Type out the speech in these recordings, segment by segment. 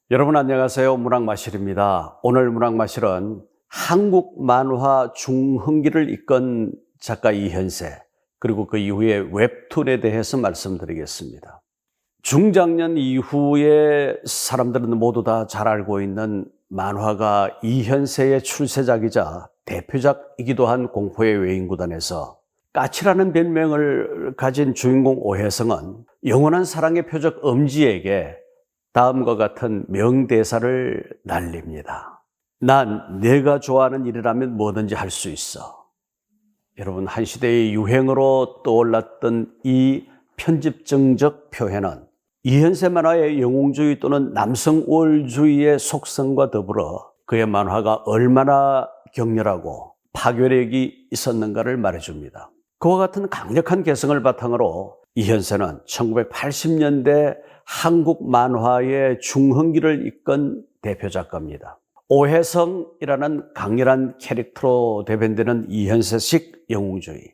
여러분 안녕하세요. 문학마실입니다. 오늘 문학마실은 한국 만화 중흥기를 이끈 작가 이현세, 그리고 그 이후에 웹툰에 대해서 말씀드리겠습니다. 중장년 이후에 사람들은 모두 다 잘 알고 있는 만화가 이현세의 출세작이자 대표작이기도 한 공포의 외인구단에서 까치라는 별명을 가진 주인공 오혜성은 영원한 사랑의 표적 엄지에게 다음과 같은 명대사를 날립니다. 난 내가 좋아하는 일이라면 뭐든지 할 수 있어. 여러분, 한 시대의 유행어로 떠올랐던 이 편집증적 표현은 이현세 만화의 영웅주의 또는 남성 우월주의의 속성과 더불어 그의 만화가 얼마나 격렬하고 파괴력이 있었는가를 말해줍니다. 그와 같은 강력한 개성을 바탕으로 이현세는 1980년대 한국 만화의 중흥기를 이끈 대표 작가입니다. 오혜성이라는 강렬한 캐릭터로 대변되는 이현세식 영웅주의,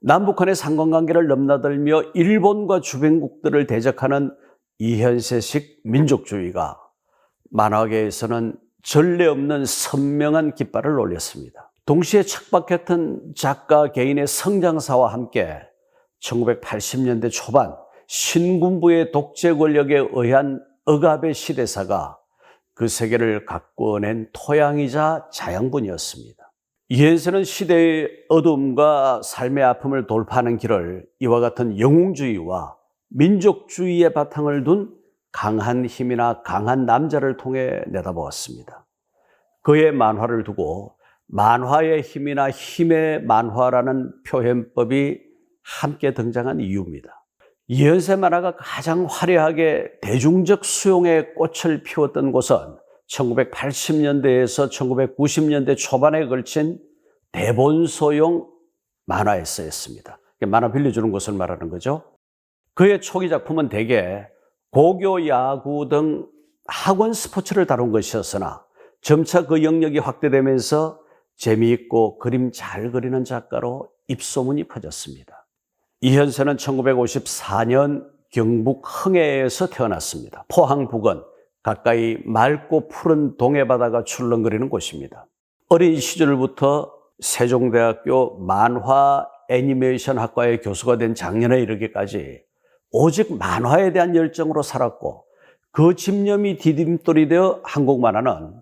남북한의 상관관계를 넘나들며 일본과 주변국들을 대적하는 이현세식 민족주의가 만화계에서는 전례 없는 선명한 깃발을 올렸습니다. 동시에 척박했던 작가 개인의 성장사와 함께 1980년대 초반 신군부의 독재 권력에 의한 억압의 시대사가 그 세계를 가꿔낸 토양이자 자양분이었습니다. 이현세는 시대의 어둠과 삶의 아픔을 돌파하는 길을 이와 같은 영웅주의와 민족주의의 바탕을 둔 강한 힘이나 강한 남자를 통해 내다보았습니다. 그의 만화를 두고 만화의 힘이나 힘의 만화라는 표현법이 함께 등장한 이유입니다. 이현세 만화가 가장 화려하게 대중적 수용의 꽃을 피웠던 곳은 1980년대에서 1990년대 초반에 걸친 대본소용 만화에서였습니다. 만화 빌려주는 것을 말하는 거죠. 그의 초기 작품은 대개 고교, 야구 등 학원 스포츠를 다룬 것이었으나 점차 그 영역이 확대되면서 재미있고 그림 잘 그리는 작가로 입소문이 퍼졌습니다. 이현세는 1954년 경북 흥해에서 태어났습니다. 포항 부근 가까이 맑고 푸른 동해바다가 출렁거리는 곳입니다. 어린 시절부터 세종대학교 만화 애니메이션 학과의 교수가 된 작년에 이르기까지 오직 만화에 대한 열정으로 살았고, 그 집념이 디딤돌이 되어 한국 만화는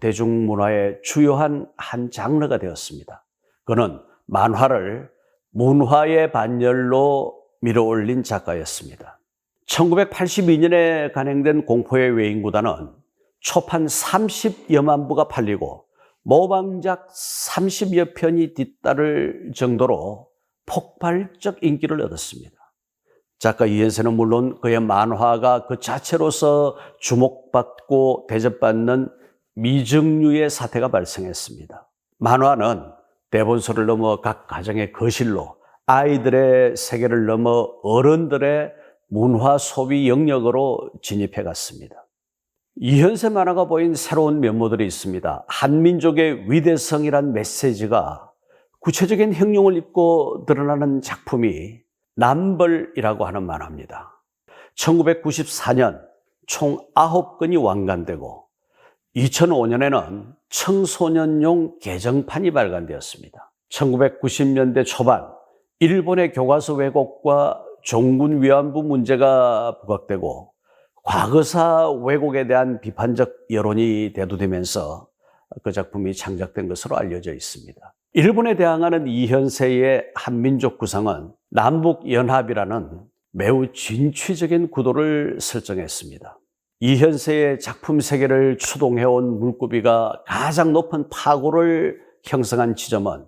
대중문화의 주요한 한 장르가 되었습니다. 그는 만화를 문화의 반열로 밀어올린 작가였습니다. 1982년에 간행된 공포의 외인구단은 초판 30여만 부가 팔리고 모방작 30여 편이 뒤따를 정도로 폭발적 인기를 얻었습니다. 작가 이현세는 물론 그의 만화가 그 자체로서 주목받고 대접받는 미증류의 사태가 발생했습니다. 만화는 대본소를 넘어 각 가정의 거실로, 아이들의 세계를 넘어 어른들의 문화 소비 영역으로 진입해 갔습니다. 이현세 만화가 보인 새로운 면모들이 있습니다. 한민족의 위대성이란 메시지가 구체적인 형용을 입고 드러나는 작품이 남벌이라고 하는 만화입니다. 1994년 총 9건이 완간되고 2005년에는 청소년용 개정판이 발간되었습니다. 1990년대 초반 일본의 교과서 왜곡과 종군 위안부 문제가 부각되고 과거사 왜곡에 대한 비판적 여론이 대두되면서 그 작품이 창작된 것으로 알려져 있습니다. 일본에 대항하는 이현세의 한민족 구상은 남북연합이라는 매우 진취적인 구도를 설정했습니다. 이현세의 작품 세계를 추동해온 물고비가 가장 높은 파고를 형성한 지점은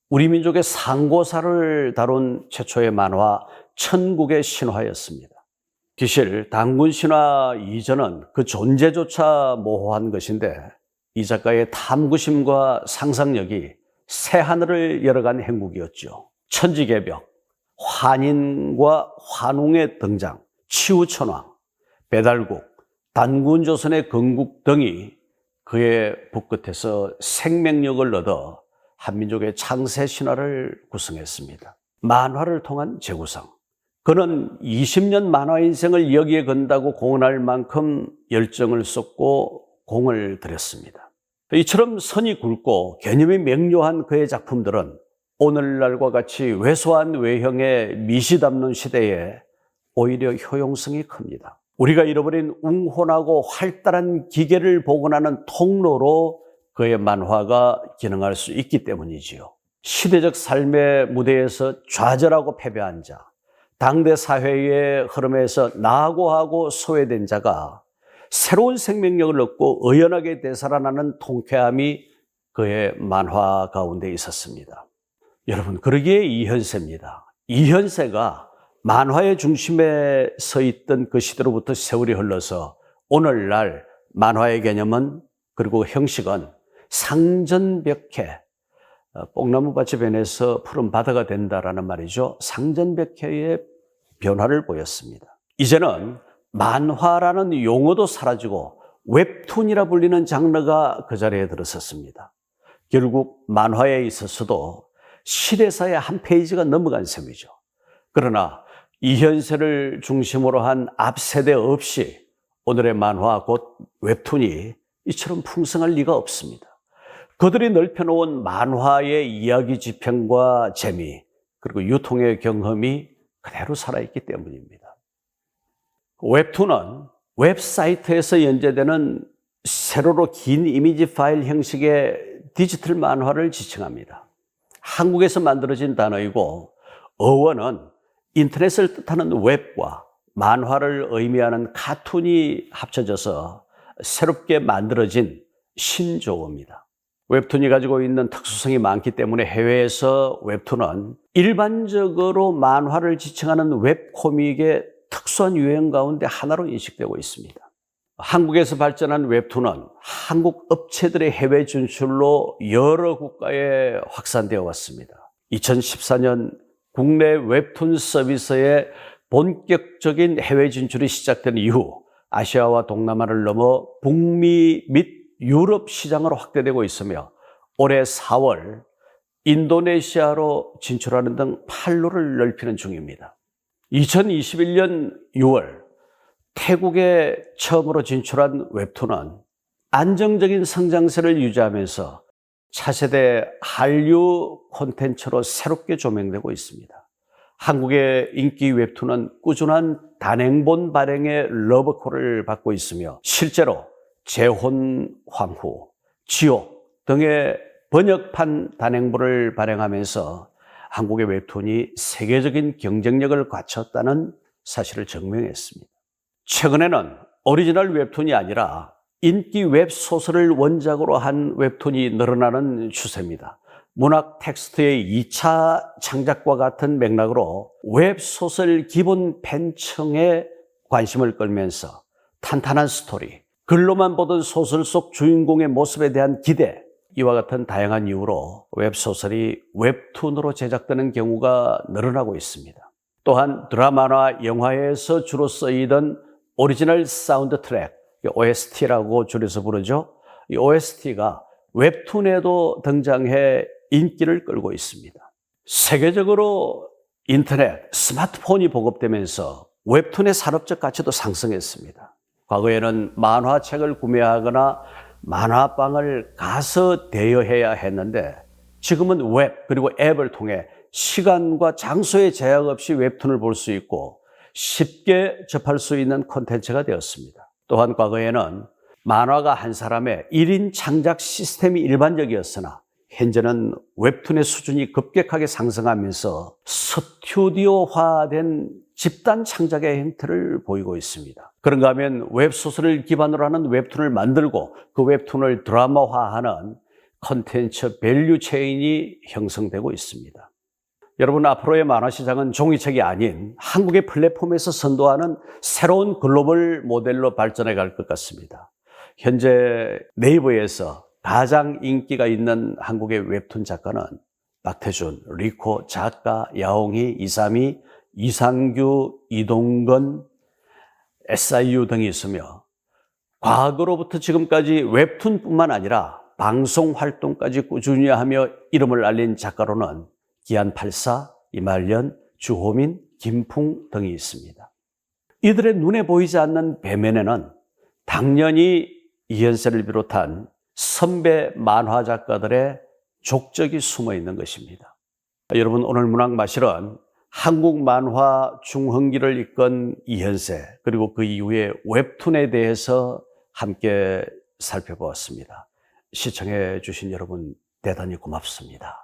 우리 민족의 상고사를 다룬 최초의 만화 천국의 신화였습니다. 기실 단군 신화 이전은 그 존재조차 모호한 것인데, 이 작가의 탐구심과 상상력이 새하늘을 열어간 행복이었죠. 천지개벽, 환인과 환웅의 등장, 치우천왕, 배달국, 단군조선의 건국 등이 그의 붓끝에서 생명력을 얻어 한민족의 창세 신화를 구성했습니다. 만화를 통한 재구성, 그는 20년 만화 인생을 여기에 건다고 공헌할 만큼 열정을 쏟고 공을 들였습니다. 이처럼 선이 굵고 개념이 명료한 그의 작품들은 오늘날과 같이 왜소한 외형의 미시 담는 시대에 오히려 효용성이 큽니다. 우리가 잃어버린 웅혼하고 활달한 기계를 복원하는 통로로 그의 만화가 기능할 수 있기 때문이지요. 시대적 삶의 무대에서 좌절하고 패배한 자, 당대 사회의 흐름에서 낙오하고 소외된 자가 새로운 생명력을 얻고 의연하게 되살아나는 통쾌함이 그의 만화 가운데 있었습니다. 여러분, 그러기에 이현세입니다. 이현세가 만화의 중심에 서 있던 그 시대로부터 세월이 흘러서 오늘날 만화의 개념은, 그리고 형식은 상전벽해, 뽕나무밭이 변해서 푸른 바다가 된다라는 말이죠. 상전벽해의 변화를 보였습니다. 이제는 만화라는 용어도 사라지고 웹툰이라 불리는 장르가 그 자리에 들어섰습니다. 결국 만화에 있어서도 시대사의 한 페이지가 넘어간 셈이죠. 그러나 이현세를 중심으로 한 앞세대 없이 오늘의 만화 곧 웹툰이 이처럼 풍성할 리가 없습니다. 그들이 넓혀놓은 만화의 이야기 지평과 재미, 그리고 유통의 경험이 그대로 살아있기 때문입니다. 웹툰은 웹사이트에서 연재되는 세로로 긴 이미지 파일 형식의 디지털 만화를 지칭합니다. 한국에서 만들어진 단어이고, 어원은 인터넷을 뜻하는 웹과 만화를 의미하는 카툰이 합쳐져서 새롭게 만들어진 신조어입니다. 웹툰이 가지고 있는 특수성이 많기 때문에 해외에서 웹툰은 일반적으로 만화를 지칭하는 웹코믹의 특수한 유행 가운데 하나로 인식되고 있습니다. 한국에서 발전한 웹툰은 한국 업체들의 해외 진출로 여러 국가에 확산되어 왔습니다. 2014년 국내 웹툰 서비스의 본격적인 해외 진출이 시작된 이후 아시아와 동남아를 넘어 북미 및 유럽 시장으로 확대되고 있으며 올해 4월 인도네시아로 진출하는 등 판로를 넓히는 중입니다. 2021년 6월 태국에 처음으로 진출한 웹툰은 안정적인 성장세를 유지하면서 차세대 한류 콘텐츠로 새롭게 조명되고 있습니다. 한국의 인기 웹툰은 꾸준한 단행본 발행의 러브콜을 받고 있으며 실제로 재혼 황후, 지옥 등의 번역판 단행본을 발행하면서 한국의 웹툰이 세계적인 경쟁력을 갖췄다는 사실을 증명했습니다. 최근에는 오리지널 웹툰이 아니라 인기 웹소설을 원작으로 한 웹툰이 늘어나는 추세입니다. 문학 텍스트의 2차 창작과 같은 맥락으로 웹소설 기본 팬층에 관심을 끌면서 탄탄한 스토리, 글로만 보던 소설 속 주인공의 모습에 대한 기대, 이와 같은 다양한 이유로 웹소설이 웹툰으로 제작되는 경우가 늘어나고 있습니다. 또한 드라마나 영화에서 주로 쓰이던 오리지널 사운드 트랙, OST라고 줄여서 부르죠. 이 OST가 웹툰에도 등장해 인기를 끌고 있습니다. 세계적으로 인터넷, 스마트폰이 보급되면서 웹툰의 산업적 가치도 상승했습니다. 과거에는 만화책을 구매하거나 만화방을 가서 대여해야 했는데 지금은 웹 그리고 앱을 통해 시간과 장소의 제약 없이 웹툰을 볼 수 있고 쉽게 접할 수 있는 콘텐츠가 되었습니다. 또한 과거에는 만화가 한 사람의 1인 창작 시스템이 일반적이었으나 현재는 웹툰의 수준이 급격하게 상승하면서 스튜디오화된 집단 창작의 형태를 보이고 있습니다. 그런가 하면 웹소설을 기반으로 하는 웹툰을 만들고 그 웹툰을 드라마화하는 콘텐츠 밸류 체인이 형성되고 있습니다. 여러분, 앞으로의 만화 시장은 종이책이 아닌 한국의 플랫폼에서 선도하는 새로운 글로벌 모델로 발전해 갈 것 같습니다. 현재 네이버에서 가장 인기가 있는 한국의 웹툰 작가는 박태준, 리코, 작가, 야옹이, 이삼이, 이상규, 이동건, SIU 등이 있으며 과거로부터 지금까지 웹툰뿐만 아니라 방송 활동까지 꾸준히 하며 이름을 알린 작가로는 기안84, 이말년, 주호민, 김풍 등이 있습니다. 이들의 눈에 보이지 않는 배면에는 당연히 이현세를 비롯한 선배 만화 작가들의 족적이 숨어 있는 것입니다. 여러분, 오늘 문학마실은 한국 만화 중흥기를 이끈 이현세, 그리고 그 이후의 웹툰에 대해서 함께 살펴보았습니다. 시청해 주신 여러분 대단히 고맙습니다.